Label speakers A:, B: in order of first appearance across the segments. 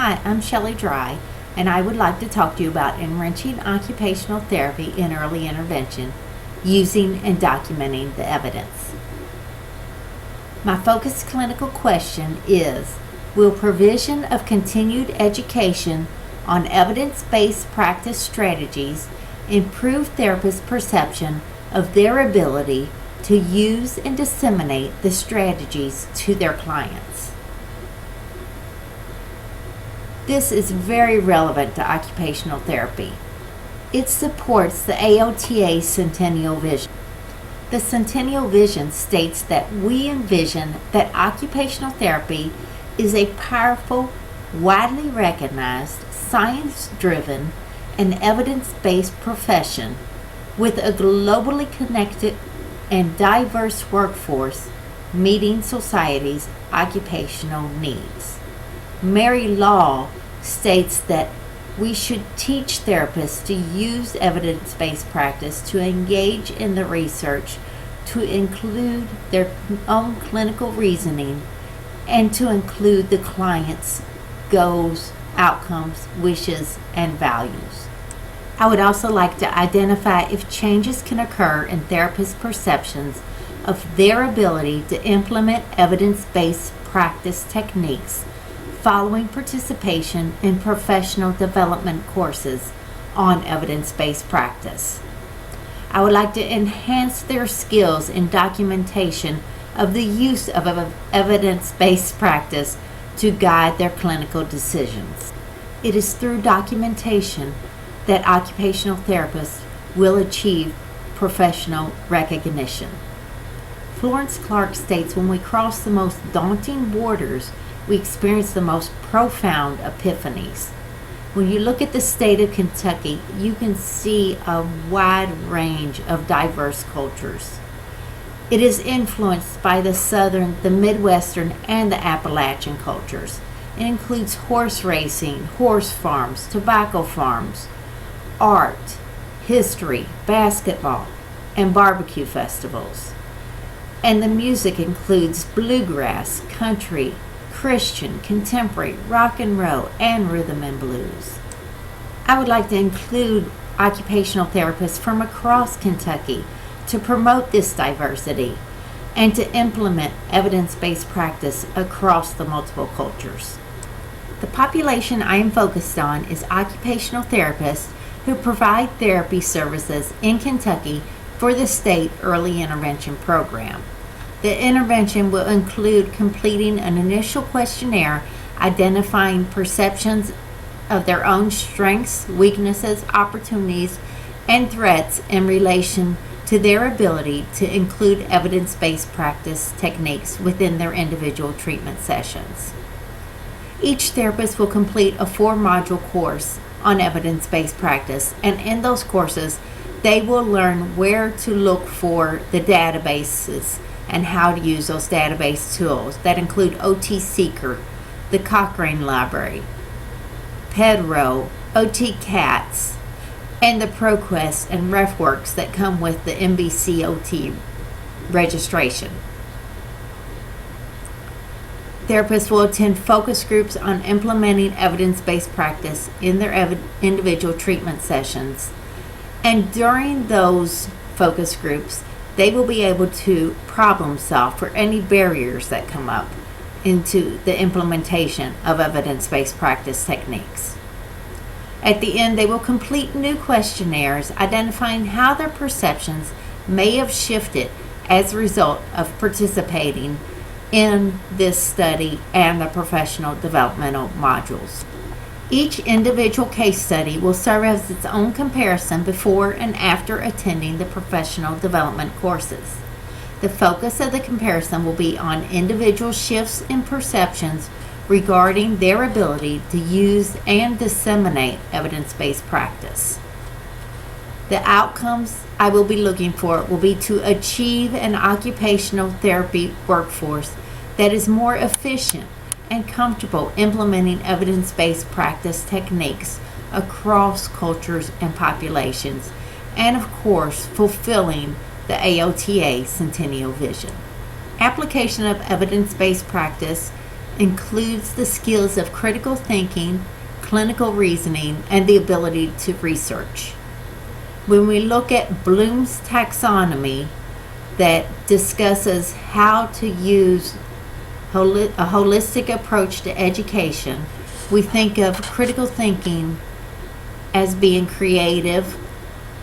A: Hi, I'm Shelley Dry, and I would like to talk to you about enriching occupational therapy in early intervention, using and documenting the evidence. My focused clinical question is, will provision of continued education on evidence-based practice strategies improve therapists' perception of their ability to use and disseminate the strategies to their clients? This is very relevant to occupational therapy. It supports the AOTA Centennial Vision. The Centennial Vision states that we envision that occupational therapy is a powerful, widely recognized, science-driven, and evidence-based profession with a globally connected and diverse workforce meeting society's occupational needs. Mary Law states that we should teach therapists to use evidence-based practice to engage in the research, to include their own clinical reasoning, and to include the client's goals, outcomes, wishes, and values. I would also like to identify if changes can occur in therapists' perceptions of their ability to implement evidence-based practice techniques following participation in professional development courses on evidence-based practice. I would like to enhance their skills in documentation of the use of evidence-based practice to guide their clinical decisions. It is through documentation that occupational therapists will achieve professional recognition. Florence Clark states, when we cross the most daunting borders, we experience the most profound epiphanies. When you look at the state of Kentucky, you can see a wide range of diverse cultures. It is influenced by the Southern, the Midwestern, and the Appalachian cultures. It includes horse racing, horse farms, tobacco farms, art, history, basketball, and barbecue festivals. And the music includes bluegrass, country, Christian, contemporary, rock and roll, and rhythm and blues. I would like to include occupational therapists from across Kentucky to promote this diversity and to implement evidence-based practice across the multiple cultures. The population I am focused on is occupational therapists who provide therapy services in Kentucky for the state early intervention program. The intervention will include completing an initial questionnaire identifying perceptions of their own strengths, weaknesses, opportunities, and threats in relation to their ability to include evidence-based practice techniques within their individual treatment sessions. Each therapist will complete a 4-module course on evidence-based practice, and in those courses, they will learn where to look for the databases and how to use those database tools that include OT Seeker, the Cochrane Library, Pedro, OT Cats, and the ProQuest and RefWorks that come with the MBC OT registration. Therapists will attend focus groups on implementing evidence-based practice in their individual treatment sessions. And during those focus groups, they will be able to problem solve for any barriers that come up into the implementation of evidence-based practice techniques. At the end, they will complete new questionnaires identifying how their perceptions may have shifted as a result of participating in this study and the professional developmental modules. Each individual case study will serve as its own comparison before and after attending the professional development courses. The focus of the comparison will be on individual shifts in perceptions regarding their ability to use and disseminate evidence-based practice. The outcomes I will be looking for will be to achieve an occupational therapy workforce that is more efficient and comfortable implementing evidence-based practice techniques across cultures and populations, and of course, fulfilling the AOTA Centennial Vision. Application of evidence-based practice includes the skills of critical thinking, clinical reasoning, and the ability to research. When we look at Bloom's taxonomy that discusses how to use a holistic approach to education, we think of critical thinking as being creative,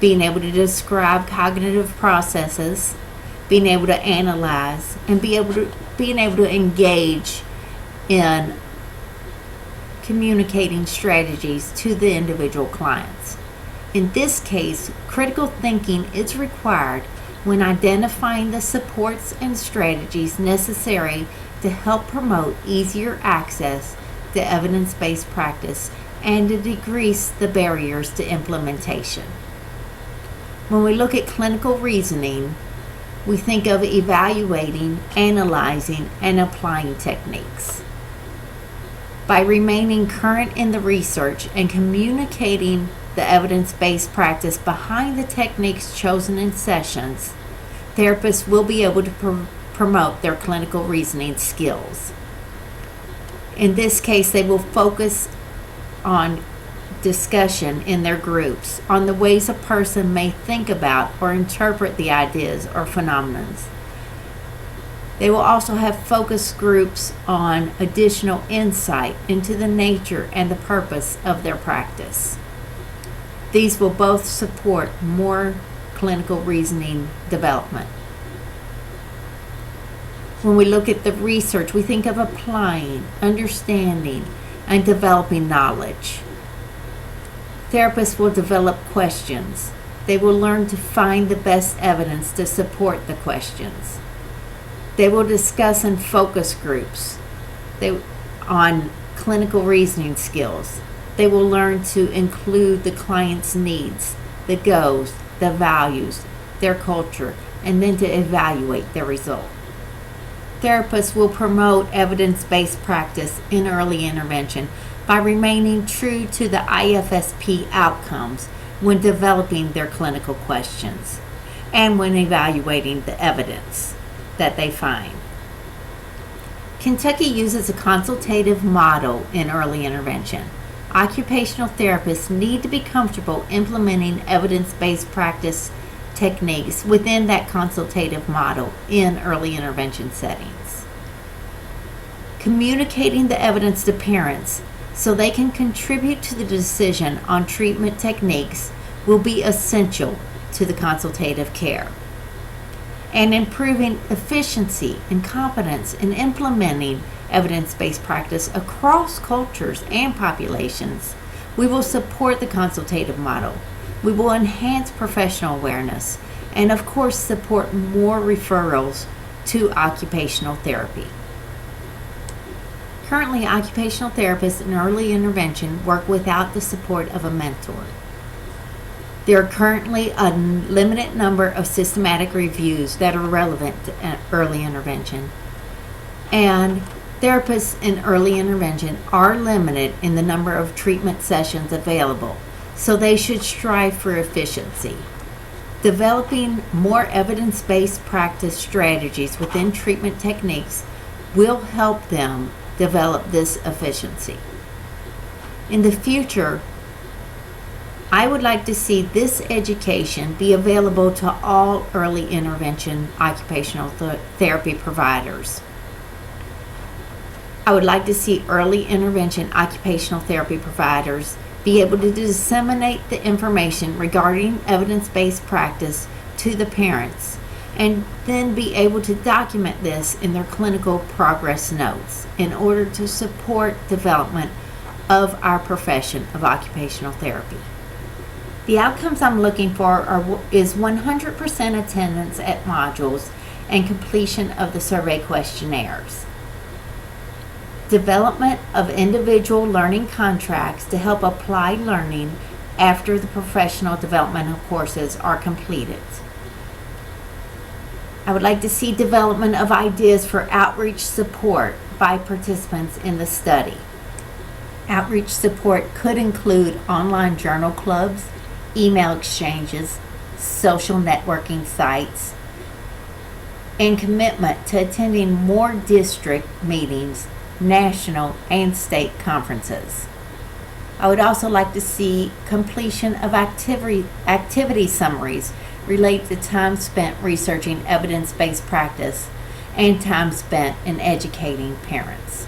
A: being able to describe cognitive processes, being able to analyze, and being able to engage in communicating strategies to the individual clients. In this case, critical thinking is required when identifying the supports and strategies necessary to help promote easier access to evidence-based practice and to decrease the barriers to implementation. When we look at clinical reasoning, we think of evaluating, analyzing, and applying techniques. By remaining current in the research and communicating the evidence-based practice behind the techniques chosen in sessions, therapists will be able to promote their clinical reasoning skills. In this case, they will focus on discussion in their groups on the ways a person may think about or interpret the ideas or phenomena. They will also have focus groups on additional insight into the nature and the purpose of their practice. These will both support more clinical reasoning development. When we look at the research, we think of applying, understanding, and developing knowledge. Therapists will develop questions. They will learn to find the best evidence to support the questions. They will discuss in focus groups on clinical reasoning skills. They will learn to include the client's needs, the goals, the values, their culture, and then to evaluate their result. Therapists will promote evidence-based practice in early intervention by remaining true to the IFSP outcomes when developing their clinical questions and when evaluating the evidence that they find. Kentucky uses a consultative model in early intervention. Occupational therapists need to be comfortable implementing evidence-based practice techniques within that consultative model in early intervention settings. Communicating the evidence to parents so they can contribute to the decision on treatment techniques will be essential to the consultative care. And improving efficiency and competence in implementing evidence-based practice across cultures and populations, we will support the consultative model. We will enhance professional awareness and, of course, support more referrals to occupational therapy. Currently, occupational therapists in early intervention work without the support of a mentor. There are currently a limited number of systematic reviews that are relevant to early intervention, and therapists in early intervention are limited in the number of treatment sessions available, so they should strive for efficiency. Developing more evidence-based practice strategies within treatment techniques will help them develop this efficiency. In the future, I would like to see this education be available to all early intervention occupational therapy providers. I would like to see early intervention occupational therapy providers be able to disseminate the information regarding evidence-based practice to the parents and then be able to document this in their clinical progress notes in order to support development of our profession of occupational therapy. The outcomes I'm looking for is 100% attendance at modules and completion of the survey questionnaires. Development of individual learning contracts to help apply learning after the professional developmental courses are completed. I would like to see development of ideas for outreach support by participants in the study. Outreach support could include online journal clubs, email exchanges, social networking sites, and commitment to attending more district meetings, national, and state conferences. I would also like to see completion of activity summaries related to time spent researching evidence-based practice and time spent in educating parents.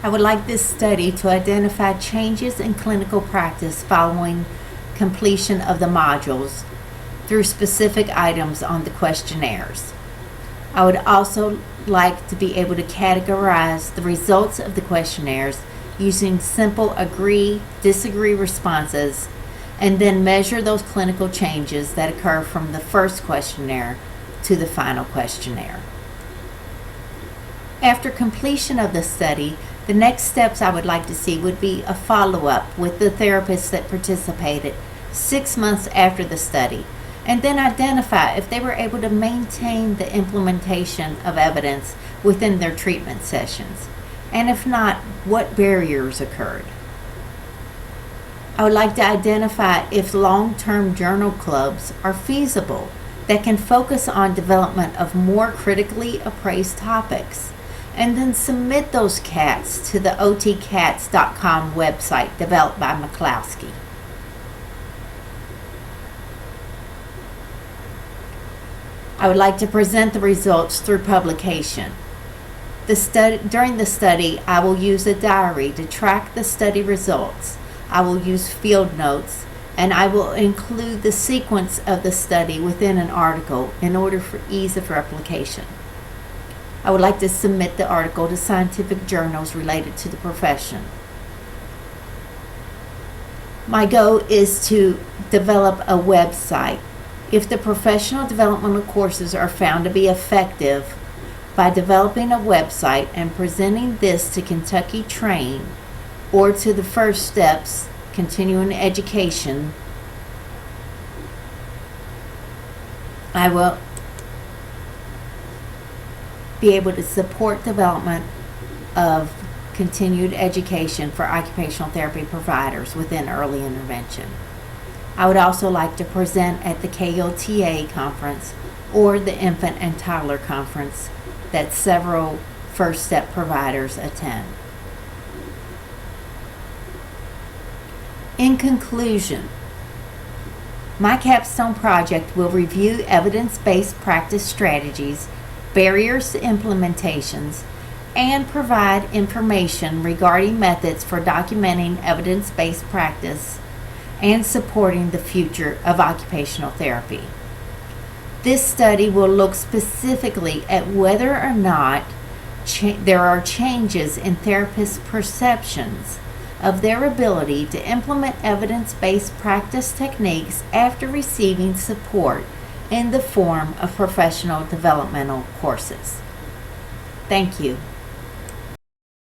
A: I would like this study to identify changes in clinical practice following completion of the modules through specific items on the questionnaires. I would also like to be able to categorize the results of the questionnaires using simple agree, disagree responses, and then measure those clinical changes that occur from the first questionnaire to the final questionnaire. After completion of the study, the next steps I would like to see would be a follow-up with the therapists that participated 6 months after the study, and then identify if they were able to maintain the implementation of evidence within their treatment sessions, and if not, what barriers occurred. I would like to identify if long-term journal clubs are feasible that can focus on development of more critically appraised topics, and then submit those CATs to the otcats.com website developed by McCloskey. I would like to present the results through publication. During the study, I will use a diary to track the study results. I will use field notes, and I will include the sequence of the study within an article in order for ease of replication. I would like to submit the article to scientific journals related to the profession. My goal is to develop a website. If the professional developmental courses are found to be effective, by developing a website and presenting this to Kentucky Train or to the First Steps Continuing Education, I will be able to support development of continued education for occupational therapy providers within early intervention. I would also like to present at the KOTA conference or the Infant and Toddler conference that several First Step providers attend. In conclusion, my capstone project will review evidence-based practice strategies, barriers to implementations, and provide information regarding methods for documenting evidence-based practice and supporting the future of occupational therapy. This study will look specifically at whether or not there are changes in therapists' perceptions of their ability to implement evidence-based practice techniques after receiving support in the form of professional developmental courses. Thank you.